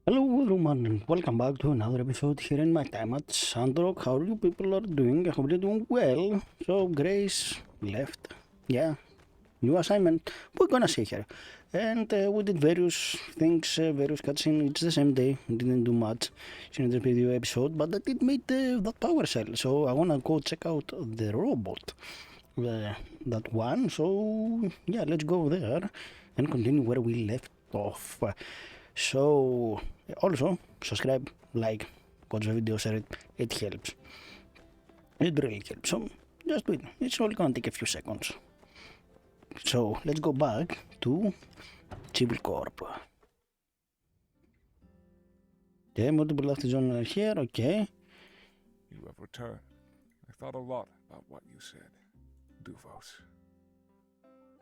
Hello everyone and welcome back to another episode here in my time at Sandrock. How you people are doing? I hope you're doing well. So Grace left. Yeah, new assignment. We're gonna see her. And we did various things, various cutscenes. It's the same day. We didn't do much in the video episode, but I did meet that power cell. So I wanna go check out the robot. That one. So yeah, let's go there and continue where we left off. So also subscribe, like, watch the video, share it. It helps. It really helps. So just do it. It's only gonna take a few seconds. So let's go back to Civil Corp. Okay, multiple after zone are here. Okay. You have returned. I thought a lot about what you said. Duvos.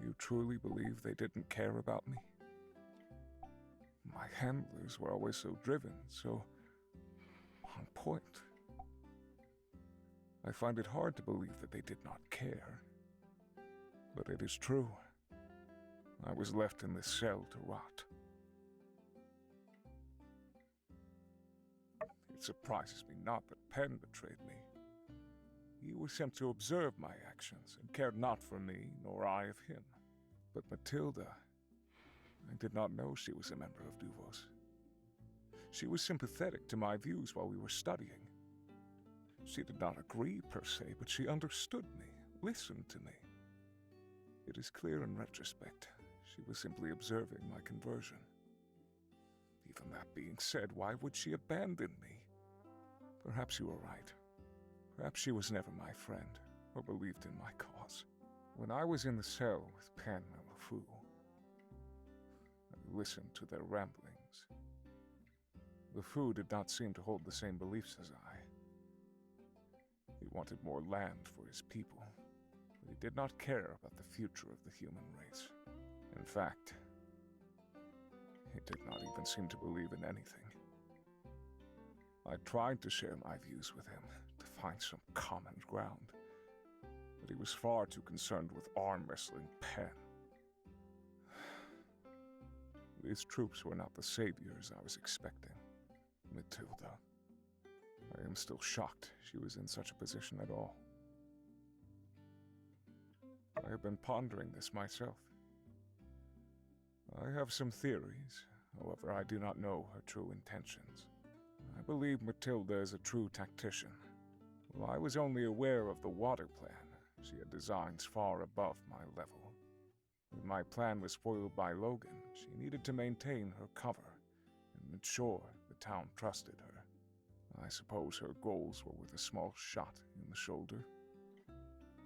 You truly believe they didn't care about me? My handlers were always so driven, so on point. I find it hard to believe that they did not care. But it is true. I was left in this cell to rot. It surprises me not that Penn betrayed me. He was sent to observe my actions and cared not for me, nor I of him. But Matilda, I did not know she was a member of Duvos. She was sympathetic to my views while we were studying. She did not agree per se, but she understood me, listened to me. It is clear in retrospect, she was simply observing my conversion. Even that being said, why would she abandon me? Perhaps you were right. Perhaps she was never my friend, or believed in my cause. When I was in the cell with Penn and LeFou, I listened to their ramblings. LeFou did not seem to hold the same beliefs as I. He wanted more land for his people, but he did not care about the future of the human race. In fact, he did not even seem to believe in anything. I tried to share my views with him, to find some common ground, but he was far too concerned with arm-wrestling Penn. These troops were not the saviors I was expecting. Matilda. I am still shocked she was in such a position at all. I have been pondering this myself. I have some theories, however I do not know her true intentions. I believe Matilda is a true tactician. While I was only aware of the water plan, she had designs far above my level. When my plan was foiled by Logan, she needed to maintain her cover and ensure the town trusted her. I suppose her goals were with a small shot in the shoulder.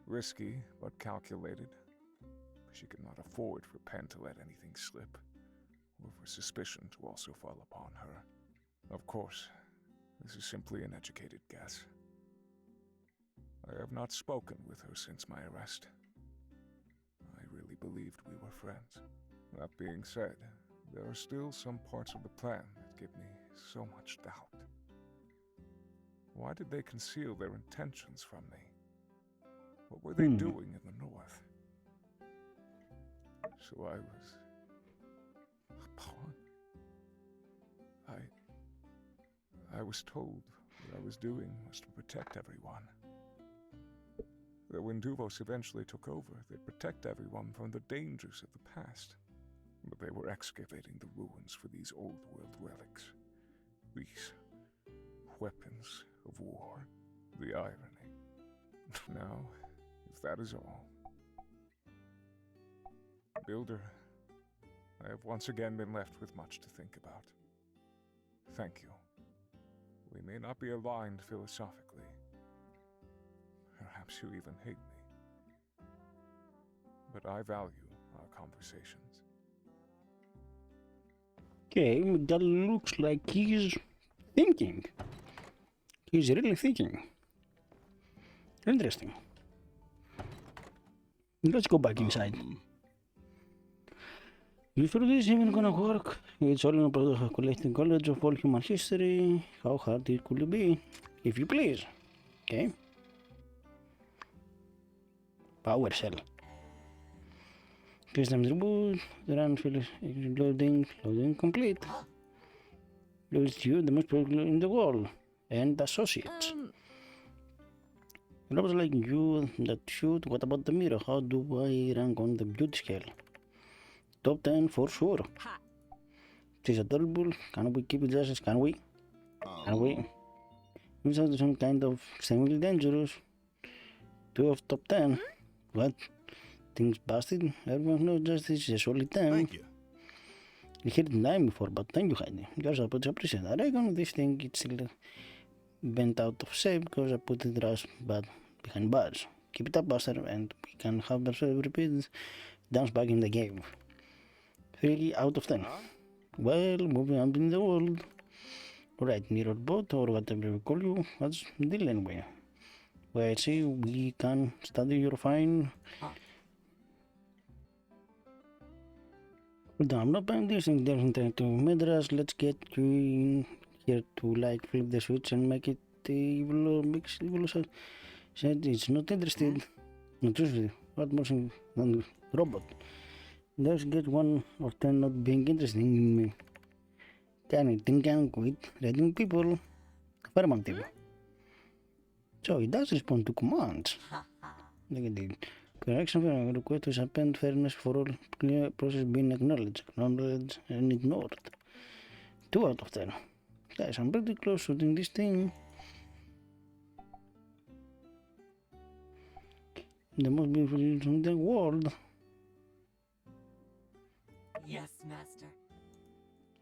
Risky, but calculated. She could not afford for Penn to let anything slip, or for suspicion to also fall upon her. Of course, this is simply an educated guess. I have not spoken with her since my arrest. I really believed we were friends. That being said, there are still some parts of the plan that give me so much doubt. Why did they conceal their intentions from me? What were they doing in the north? So I was a pawn. I was told what I was doing was to protect everyone. That when Duvos eventually took over, they'd protect everyone from the dangers of the past. But they were excavating the ruins for these old world relics. These weapons of war. The irony. Now, if that is all. Builder, I have once again been left with much to think about. Thank you. We may not be aligned philosophically. Perhaps you even hate me. But I value our conversations. Okay, that looks like he's thinking. He's really thinking. Interesting. Let's go back inside. You sure this is even gonna work? It's all in a process of collecting knowledge of all human history. How hard it could be? If you please. Okay. Power cell. Systems reboot. Run fill loading. Loading complete. It's you, the most popular in the world, and associates. Looks like you that shoot. What about the mirror? How do I rank on the beauty scale? Top 10 for sure. She's adorable. Can we keep it just? Can we? Can we? It's also some kind of extremely dangerous. 2 of top 10. What? Things busted? Everyone knows justice is a solid 10. Thank you. You heard the name before, but thank you, Heidi. You're supposed to appreciate. I reckon this thing it's still bent out of shape because I put it right but behind bars. Keep it up, Buster, and we can have ourselves repeat dance back in the game. 3 out of 10. Well, moving up in the world. Right, mirror bot or whatever we call you. What's the deal anyway? Well, see, we can study your fine. I'm not paying this thing, there's nothing to Madras. Let's get you in here to like flip the switch and make it evil or mix evil. Said it's not interested. Not interested. What more than robot? Let's get 1 or 10 not being interested in me. Anything can quit reading people. Affirmative. So it does respond to commands. Negative. Correction request to suspend fairness for all clear process being acknowledged and ignored. 2 out of 10. Guys, I'm pretty close to doing this thing. The most beautiful in the world. Yes, master.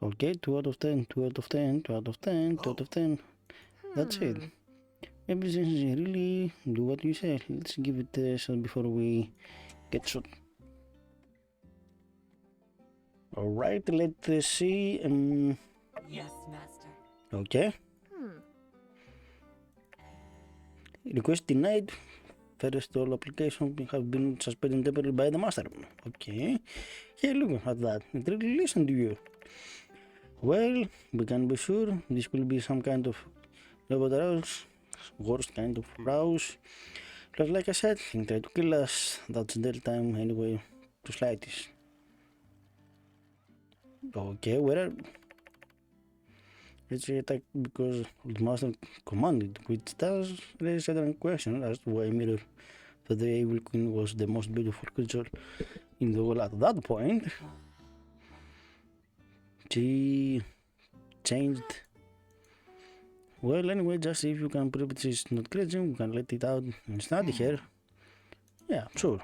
Okay, 2 out of 10, 2 out of 10, 2 out of 10, 2 out of 10. That's it. Maybe since you really do what you say, let's give it a shot before we get shot. Alright, let's see. Yes, master. Okay. Request denied. First all applications have been suspended temporarily by the master. Okay. Hey, look at that. It really listened to you. Well, we can be sure this will be some kind of robot rouse. Worst kind of rouse. But like I said, he tried to kill us. That's their time anyway to slightest. Okay, where are... Let's attack because the master commanded, which does raise certain question as to why Mirror for the Evil Queen was the most beautiful creature in the world at that point. She changed. Well, anyway, just if you can prove it's not crazy, we can let it out and study here. Yeah, sure.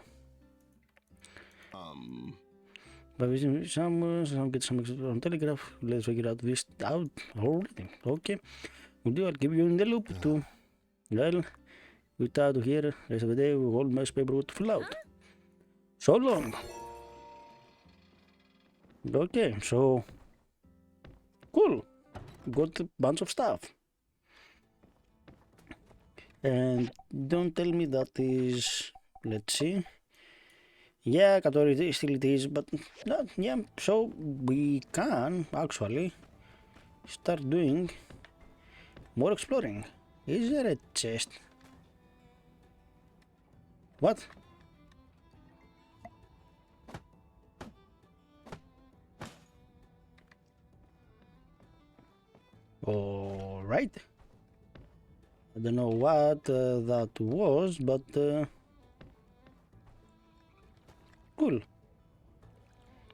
But we some get some on Telegraph. Let's figure out this out already. Okay. I'll keep you in the loop too. Well, we're out of here. Rest of the day, we all my paper would fill out. So long. Okay, so cool. Got a bunch of stuff. And don't tell me that is, let's see. Yeah, Katori still it is, but yeah, so we can actually start doing more exploring. Is there a chest? What? All right. I don't know what that was, but cool.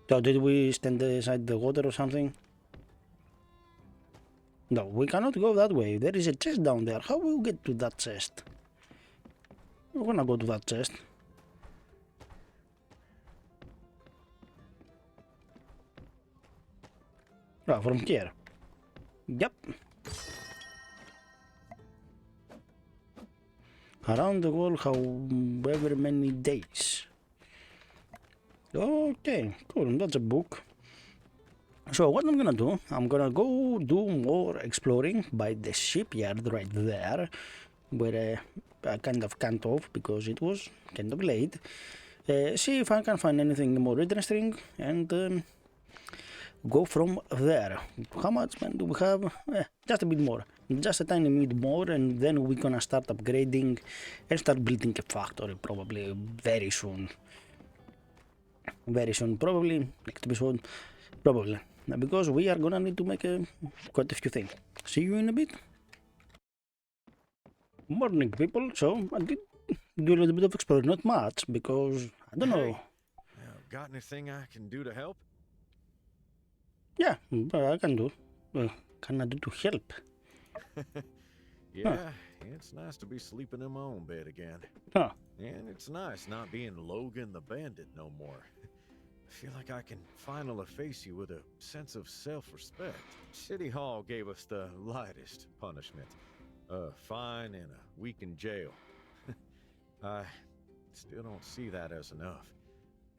So did we stand beside the water or something? No, we cannot go that way. There is a chest down there. How will we get to that chest? We're gonna go to that chest. Ah, from here. Yep. Around the world, however many days. Okay, cool. That's a book. So what I'm gonna do, I'm gonna go do more exploring by the shipyard right there, where I kind of can't off because it was kind of late. See if I can find anything more interesting and go from there. How much man do we have? Just a bit more, just a tiny bit more, and then we're gonna start upgrading and start building a factory probably very soon. Very soon, probably next episode, probably. because we are gonna need to make quite a few things. See you in a bit. Morning, people. So I did do a little bit of exploring, not much, because I don't know. Got anything I can do to help? Yeah, I can do. Can I do to help? Yeah, it's nice to be sleeping in my own bed again. Huh. And it's nice not being Logan the Bandit no more. I feel like I can finally face you with a sense of self-respect. City Hall gave us the lightest punishment. A fine and a week in jail. I still don't see that as enough.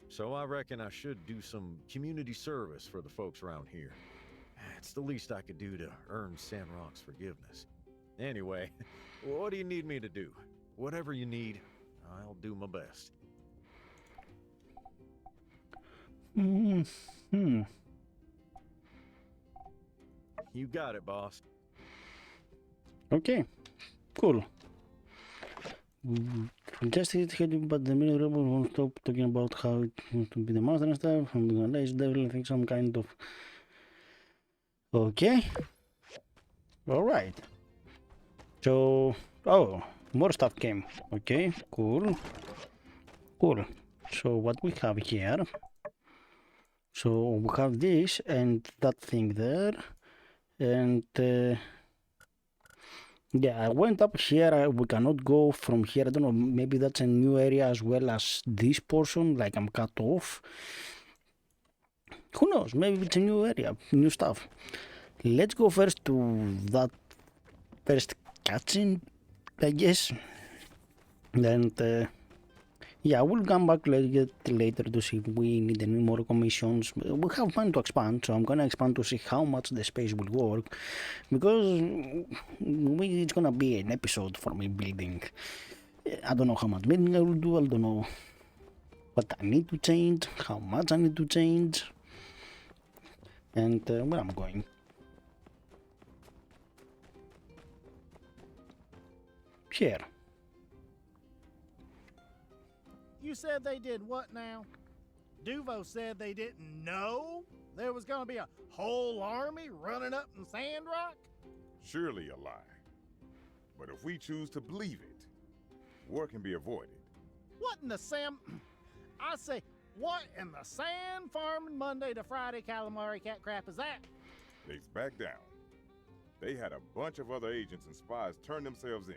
So I reckon I should do some community service for the folks around here. It's the least I could do to earn Sandrock's forgiveness. Anyway, what do you need me to do? Whatever you need, I'll do my best. You got it, boss. Okay, cool. Fantastic, but the middle rebel won't stop talking about how it wants to be the master and stuff. I'm gonna lazy devil, I think some kind of. Okay. Alright. So, oh, more stuff came. Okay, cool. Cool. So, what we have here. So, we have this and that thing there. And. Yeah, I went up here. We cannot go from here. I don't know. Maybe that's a new area as well as this portion. Like I'm cut off. Who knows? Maybe it's a new area, new stuff. Let's go first to that first cutscene, I guess. And yeah, we'll come back later to see if we need any more commissions. We have money to expand, so I'm gonna expand to see how much the space will work, because it's gonna be an episode for me building. I don't know how much building I will do, I don't know what I need to change, how much I need to change, and where I'm going. Here. You said they did what now? Duvo said they didn't know there was gonna be a whole army running up in Sandrock? Surely a lie. But if we choose to believe it, war can be avoided. What in the I say, what in the sand farming Monday to Friday calamari cat crap is that? They've backed down. They had a bunch of other agents and spies turn themselves in.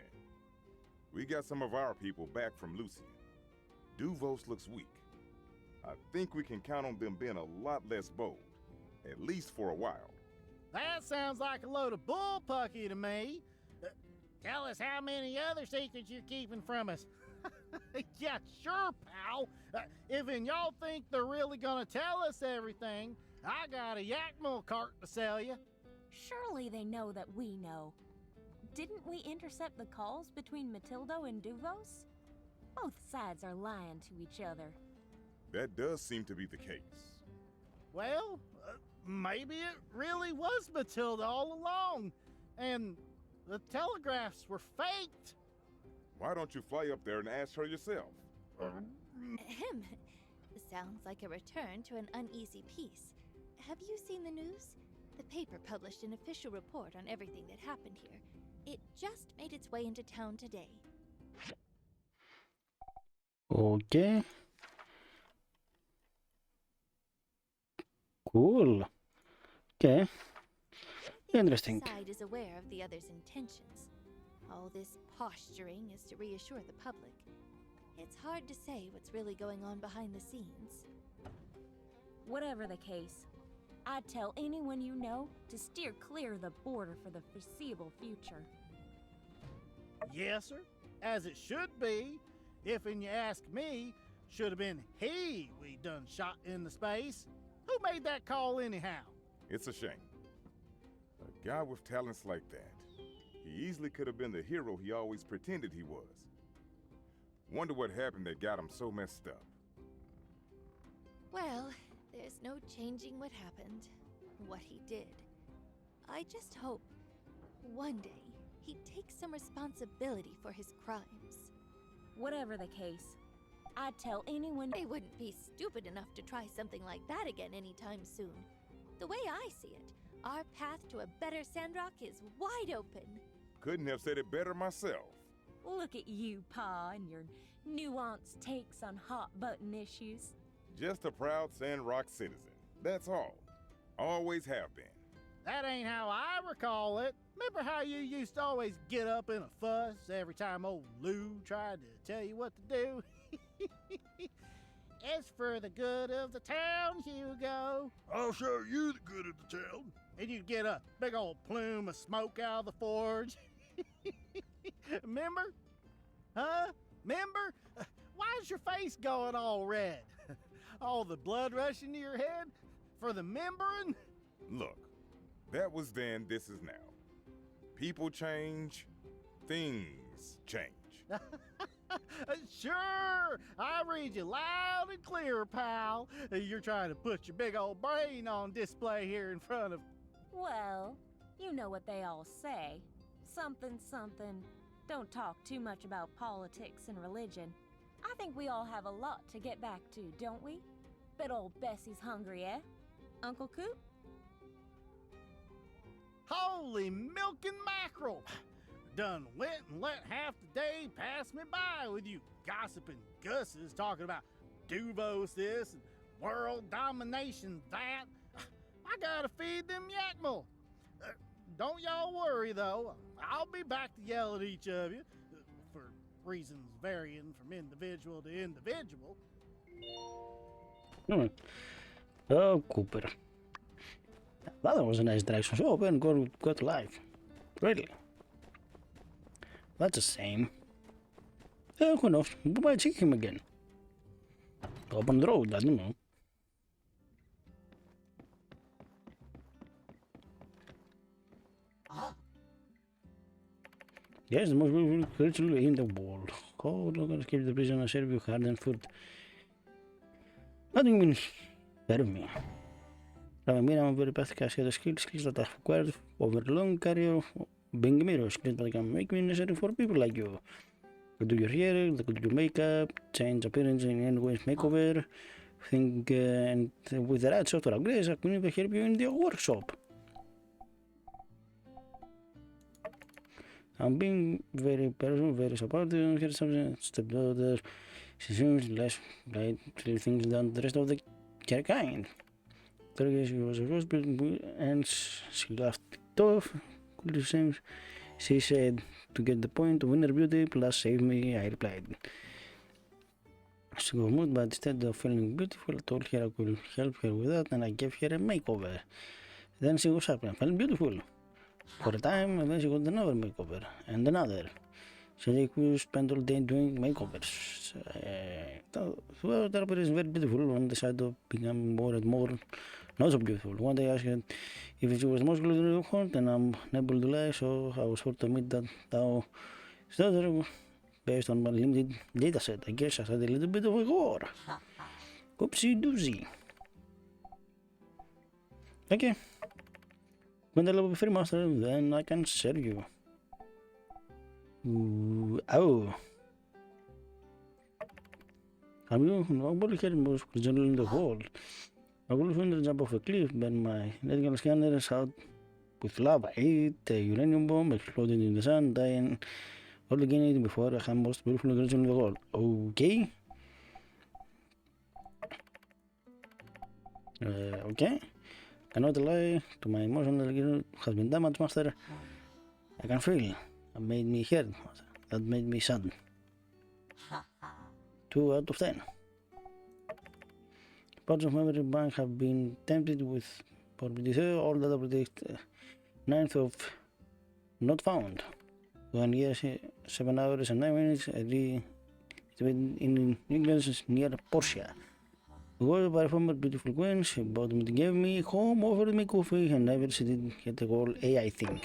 We got some of our people back from Lucian. Duvos looks weak. I think we can count on them being a lot less bold, at least for a while. That sounds like a load of bullpucky to me. Tell us how many other secrets you're keeping from us. Yeah, sure, pal. If y'all think they're really gonna tell us everything, I got a Yakmel cart to sell you. Surely they know that we know. Didn't we intercept the calls between Matildo and Duvos? Both sides are lying to each other. That does seem to be the case. Well, maybe it really was Matilda all along, and the telegraphs were faked. Why don't you fly up there and ask her yourself? Ahem. Sounds like a return to an uneasy peace. Have you seen the news? The paper published an official report on everything that happened here. It just made its way into town today. Okay. Cool. Okay. Interesting. Each side is aware of the other's intentions. All this posturing is to reassure the public. It's hard to say what's really going on behind the scenes. Whatever the case, I'd tell anyone you know to steer clear of the border for the foreseeable future. Yes, sir. As it should be. If, and you ask me, should have been he we done shot in the space. Who made that call anyhow? It's a shame. A guy with talents like that. He easily could have been the hero he always pretended he was. Wonder what happened that got him so messed up. Well, there's no changing what happened, what he did. I just hope one day he'd take some responsibility for his crimes. Whatever the case, I'd tell anyone. They wouldn't be stupid enough to try something like that again anytime soon. The way I see it, our path to a better Sandrock is wide open. Couldn't have said it better myself. Look at you, Pa, and your nuanced takes on hot-button issues. Just a proud Sandrock citizen. That's all. Always have been. That ain't how I recall it. Remember how you used to always get up in a fuss every time old Lou tried to tell you what to do? It's for the good of the town, Hugo. I'll show you the good of the town. And you'd get a big old plume of smoke out of the forge. Remember? Huh? Remember? Why's your face going all red? All the blood rushing to your head? For the membering? Look, that was then, this is now. People change, things change. Sure, I read you loud and clear, pal. You're trying to put your big old brain on display here in front of... Well, you know what they all say. Something, something. Don't talk too much about politics and religion. I think we all have a lot to get back to, don't we? Bet old Bessie's hungry, eh? Uncle Coop? Holy milk and mackerel! Done went and let half the day pass me by with you gossiping gusses talking about Duvos this and world domination that. I gotta feed them yakmel. Don't y'all worry though, I'll be back to yell at each of you, for reasons varying from individual to individual. Oh, Cooper. That was a nice direction. So open, go to life. Really? That's a shame. Who knows? We might see him again. Open the road, I don't know. Yes, the most beautiful creature in the world. Oh, look at escape the prison and serve you hardened food. What do you mean, serve me? I'm very pathetic skills that I've acquired over a long career being a mirror skills that can make me necessary for people like you. To do your hair, to do your makeup, change appearance in any way, makeover, think, and with the right software upgrades, I can even help you in the workshop. I'm being very personal, very supportive, here's something, stepdaughter, she seems less like things than the rest of the care kind. She was a hospital and she laughed it off. She said, to get the point of inner beauty plus save me, I replied. She was moved, but instead of feeling beautiful, I told her I could help her with that and I gave her a makeover. Then she was happy and felt beautiful. For a time, and then she got another makeover and another. So they could spend all day doing makeovers. Well, that is very beautiful on the side of becoming more and more not so beautiful. One day I asked her if she was muscular in the heart and I'm unable to lie, so I was forced to admit that now based on my limited data set. I guess I had a little bit of a war. Oopsie doozy. Okay. When the level 3 master, then I can serve you. Oh. Have you nobody here most generally in the world? I will find the jump off a cliff, but my electrical scanner is out with lava. A uranium bomb exploded in the sun, dying all again before I have most beautiful creature in the world. Okay. Okay. Cannot lie to my emotional has been damaged, master. I can feel. That made me hurt. That made me sad. 2 out of 10. Parts of memory bank have been tempted with all data predict 9th of not found. 1 year, 7 hours and 9 minutes. In England near Portia. Was by former beautiful queen. She bought me, gave me home, offered me coffee, and never she did get the whole AI thing.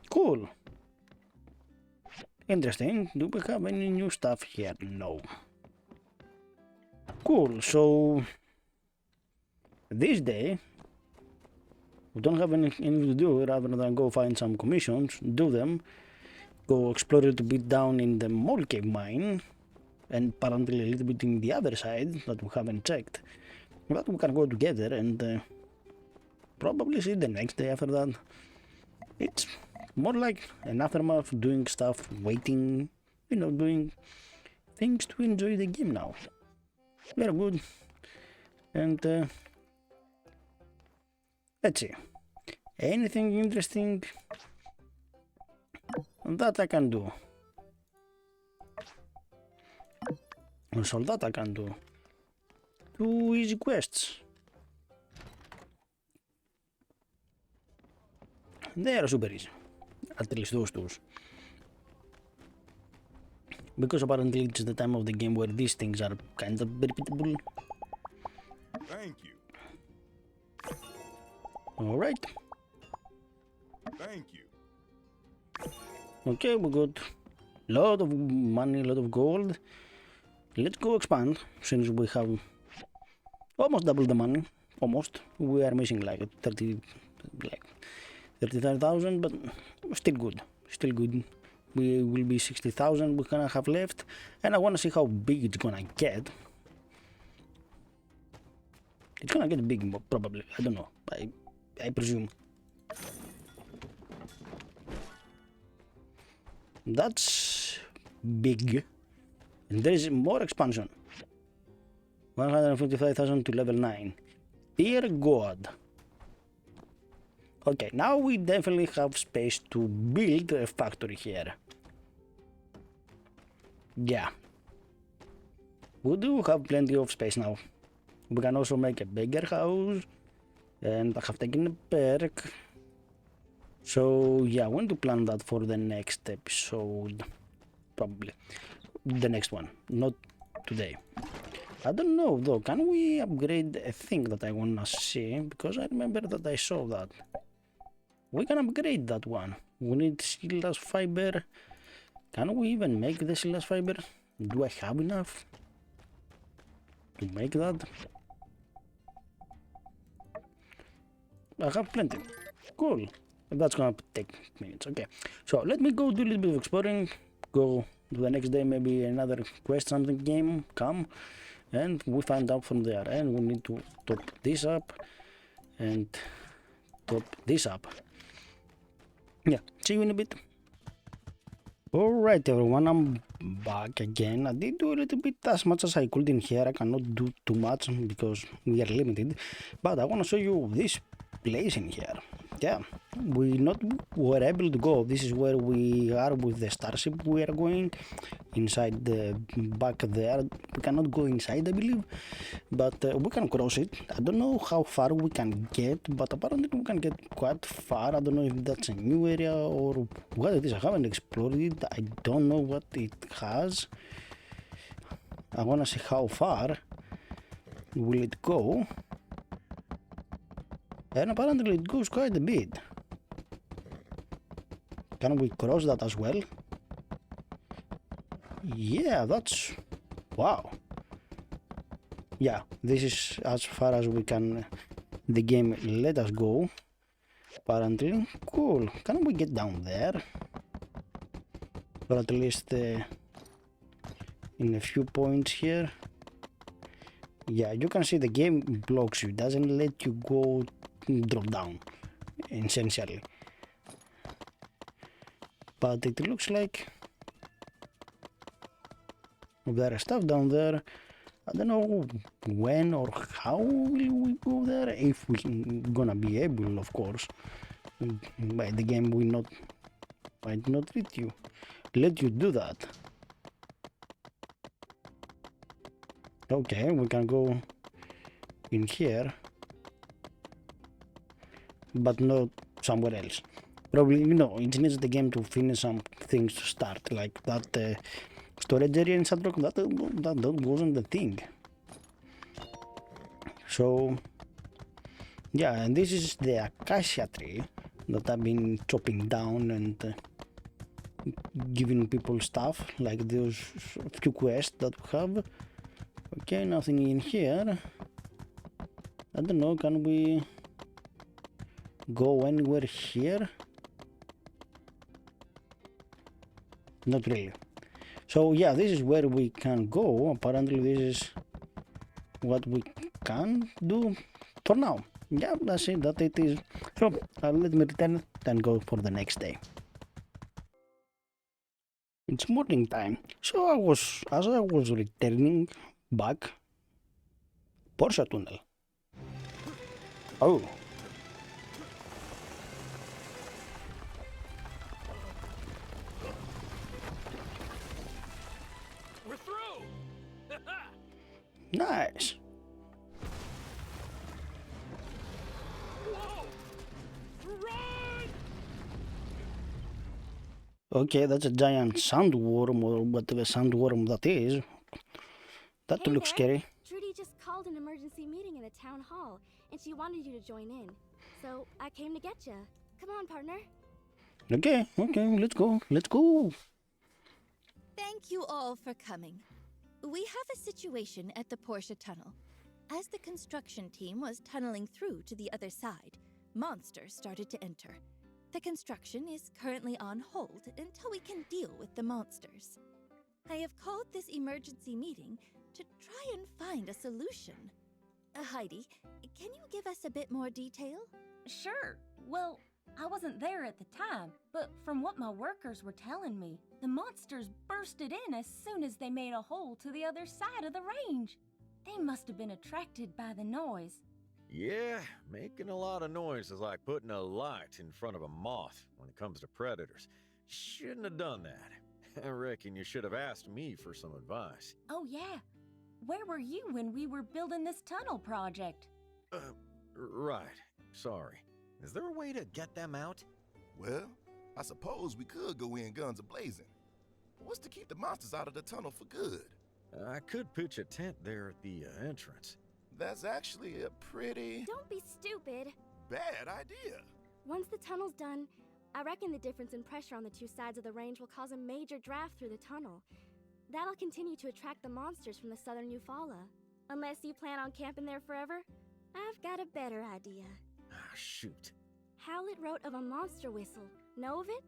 Cool. Interesting. Do we have any new stuff here? No. Cool. So this day we don't have anything to do rather than go find some commissions, do them, go explore it a bit down in the mole cave mine, and apparently a little bit in the other side that we haven't checked. But we can go together and probably see the next day after that. It's more like an aftermath, doing stuff, waiting, you know, doing things to enjoy the game now. Very good. And let's see. Anything interesting that I can do? So that I can do. 2 easy quests. They are super easy. At least those two. Because apparently it's the time of the game where these things are kind of repeatable. Thank you. Alright. Thank you. Okay, we got lot of money, lot of gold. Let's go expand, since we have almost double the money. Almost. We are missing like 35,000, but still good. Still good. We will be 60,000 we're gonna have left, and I wanna see how big it's gonna get. It's gonna get big, probably. I don't know. I presume. That's big. And there is more expansion. 155,000 to level 9. Dear God. Okay, now we definitely have space to build a factory here. Yeah. We do have plenty of space now. We can also make a bigger house. And I have taken a perk. So yeah, I want to plan that for the next episode. Probably. The next one. Not today. I don't know though, can we upgrade a thing that I wanna see? Because I remember that I saw that. We can upgrade that one. We need sealess fiber. Can we even make the sealess fiber? Do I have enough to make that? I have plenty. Cool. That's gonna take minutes. Okay. So let me go do a little bit of exploring. Go to the next day, maybe another quest something game come. And we find out from there. And we need to top this up. And top this up. Yeah, see you in a bit. Alright everyone, I'm back again. I did do a little bit as much as I could in here. I cannot do too much because we are limited. But I want to show you this place in here. Yeah, we not were able to go. This is where we are with the starship we are going. Inside the back there. We cannot go inside, I believe. But we can cross it. I don't know how far we can get, but apparently we can get quite far. I don't know if that's a new area or what it is. I haven't explored it. I don't know what it has. I wanna see how far will it go. And apparently it goes quite a bit. Can we cross that as well? Yeah, that's... wow. Yeah, this is as far as we can... the game let us go. Apparently. Cool. Can we get down there? Or at least in a few points here. Yeah, you can see the game blocks you. It doesn't let you go drop down, essentially. But it looks like there is stuff down there. I don't know when or how will we go there, if we gonna be able, of course. But the game will might not let you do that. Okay, we can go in here, but not somewhere else. Probably, you know, it needs the game to finish some things to start, like that storage area in Sandrock. That wasn't the thing. So, yeah, and this is the acacia tree that I've been chopping down and giving people stuff, like those few quests that we have. Okay, nothing in here. I don't know, can we go anywhere here? Not really. So yeah, this is where we can go. Apparently this is what we can do for now. Yeah, that's it, that it is. So, let me return it and go for the next day. It's morning time, so as I was returning back, Portia tunnel. Oh. We're through! Nice. Whoa! Run! Okay, that's a giant sandworm or whatever sandworm that is. That Hey looks there. scary. Trudy just called an emergency meeting in the town hall, and she wanted you to join in. So I came to get you. Come on, partner. Okay, let's go. Thank you all for coming. We have a situation at the Portia tunnel. As the construction team was tunneling through to the other side, monsters started to enter. The construction is currently on hold until we can deal with the monsters. I have called this emergency meeting to try and find a solution. Heidi, can you give us a bit more detail? Sure. Well, I wasn't there at the time, but from what my workers were telling me, the monsters bursted in as soon as they made a hole to the other side of the range. They must have been attracted by the noise. Yeah, making a lot of noise is like putting a light in front of a moth when it comes to predators. Shouldn't have done that. I reckon you should have asked me for some advice. Oh yeah. Where were you when we were building this tunnel project? Right. Sorry. Is there a way to get them out? Well, I suppose we could go in guns a-blazing. What's to keep the monsters out of the tunnel for good? I could pitch a tent there at the entrance. That's actually a pretty Don't be stupid. bad idea. Once the tunnel's done, I reckon the difference in pressure on the two sides of the range will cause a major draft through the tunnel. That'll continue to attract the monsters from the southern Eufaula. Unless you plan on camping there forever, I've got a better idea. Ah, shoot. Howlett wrote of a monster whistle. Know of it?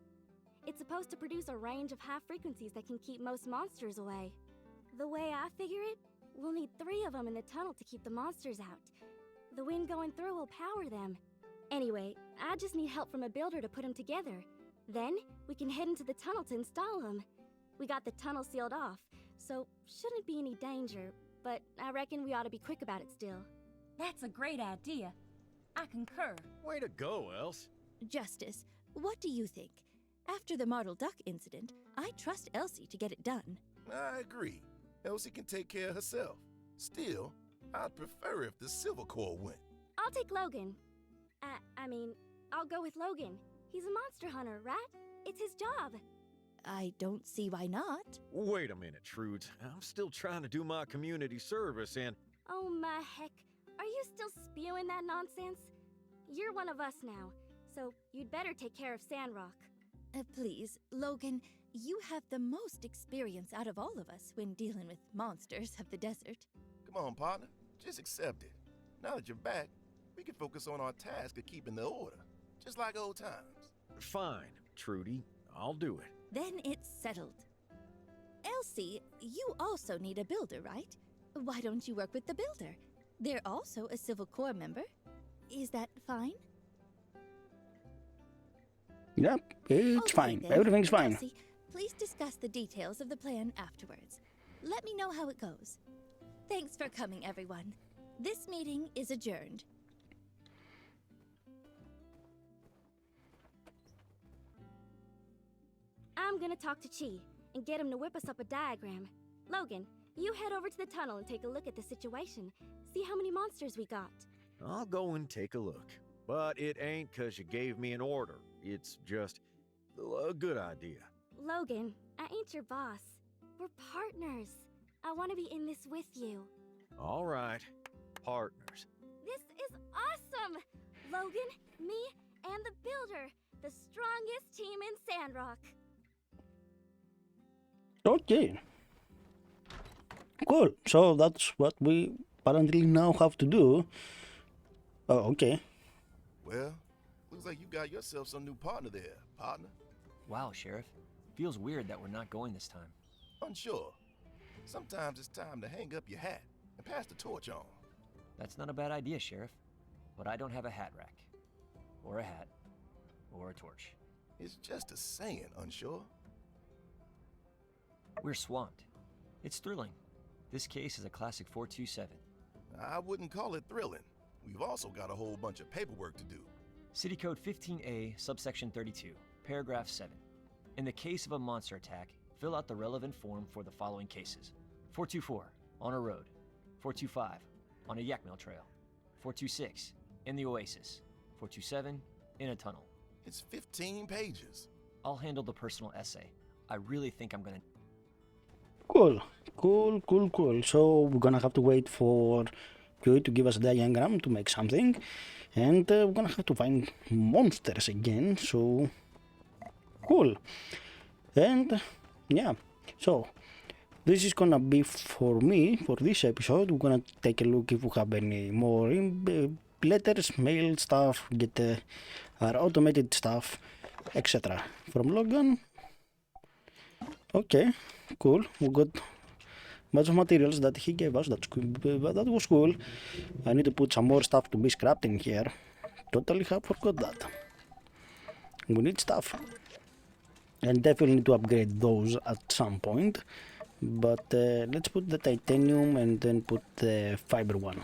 It's supposed to produce a range of high frequencies that can keep most monsters away. The way I figure it, we'll need 3 of them in the tunnel to keep the monsters out. The wind going through will power them. Anyway, I just need help from a builder to put them together. Then, we can head into the tunnel to install them. We got the tunnel sealed off, so shouldn't be any danger, but I reckon we ought to be quick about it still. That's a great idea. I concur. Way to go, Else. Justice, what do you think? After the Martle Duck incident, I trust Elsie to get it done. I agree. Elsie can take care of herself. Still, I'd prefer if the Silver Corps went. I'll take Logan. I'll go with Logan. He's a monster hunter, right? It's his job. I don't see why not. Wait a minute, Trudes. I'm still trying to do my community service and... Oh my heck. Are you still spewing that nonsense? You're one of us now, so you'd better take care of Sandrock. Please, Logan, you have the most experience out of all of us when dealing with monsters of the desert. Come on, partner. Just accept it. Now that you're back, we can focus on our task of keeping the order. Just like old times. Fine, Trudy. I'll do it. Then it's settled. Elsie, you also need a builder, right? Why don't you work with the builder? They're also a Civil Corps member. Is that fine? Yep, it's Okay, fine. then. Everything's fine. Elsie, please discuss the details of the plan afterwards. Let me know how it goes. Thanks for coming, everyone. This meeting is adjourned. I'm gonna talk to Chi and get him to whip us up a diagram. Logan, you head over to the tunnel and take a look at the situation. See how many monsters we got. I'll go and take a look. But it ain't 'cause you gave me an order. It's just a good idea. Logan, I ain't your boss. We're partners. I want to be in this with you. All right, partners. This is awesome! Logan, me, and the builder. The strongest team in Sandrock. Okay. Cool. So that's what we apparently now have to do. Oh, okay. Well, looks like you got yourself some new partner there, partner. Wow, Sheriff. Feels weird that we're not going this time. Unsure. Sometimes it's time to hang up your hat and pass the torch on. That's not a bad idea, Sheriff. But I don't have a hat rack. Or a hat. Or a torch. It's just a saying, unsure. We're swamped. It's thrilling. This case is a classic 427. I wouldn't call it thrilling. We've also got a whole bunch of paperwork to do. City Code 15A, subsection 32, paragraph 7. In the case of a monster attack, fill out the relevant form for the following cases. 424, on a road. 425, on a yak mail trail. 426, in the oasis. 427, in a tunnel. It's 15 pages. I'll handle the personal essay. I really think I'm gonna... Cool. So we're gonna have to wait for Joey to give us a diagram to make something. And we're gonna have to find monsters again, so... Cool. And, yeah. So, this is gonna be for me, for this episode. We're gonna take a look if we have any more letters, mail stuff, get our automated stuff, etc. From Logan. Okay, cool. We got bunch of materials that he gave us. That was cool. I need to put some more stuff to be scrapped in here. Totally have forgot that. We need stuff. And definitely need to upgrade those at some point. But let's put the titanium and then put the fiber one.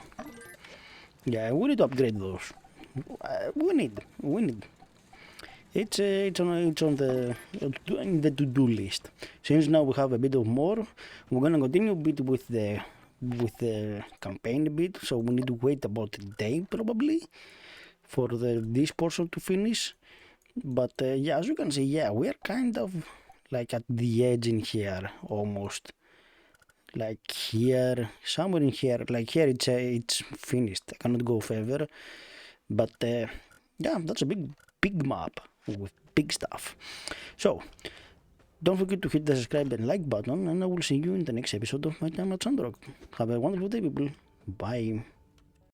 Yeah, we need to upgrade those. We need. It's on the to-do list. Since now we have a bit of more, we're gonna continue a bit with the campaign a bit. So we need to wait about a day probably for this portion to finish. But yeah, as you can see, yeah, we're kind of like at the edge in here almost. Like here, somewhere in here, like here it's finished. I cannot go further. But yeah, that's a big map with big stuff. So don't forget to hit the subscribe and like button, and I will see you in the next episode of my time at Sandrock. Have a wonderful day, people. Bye.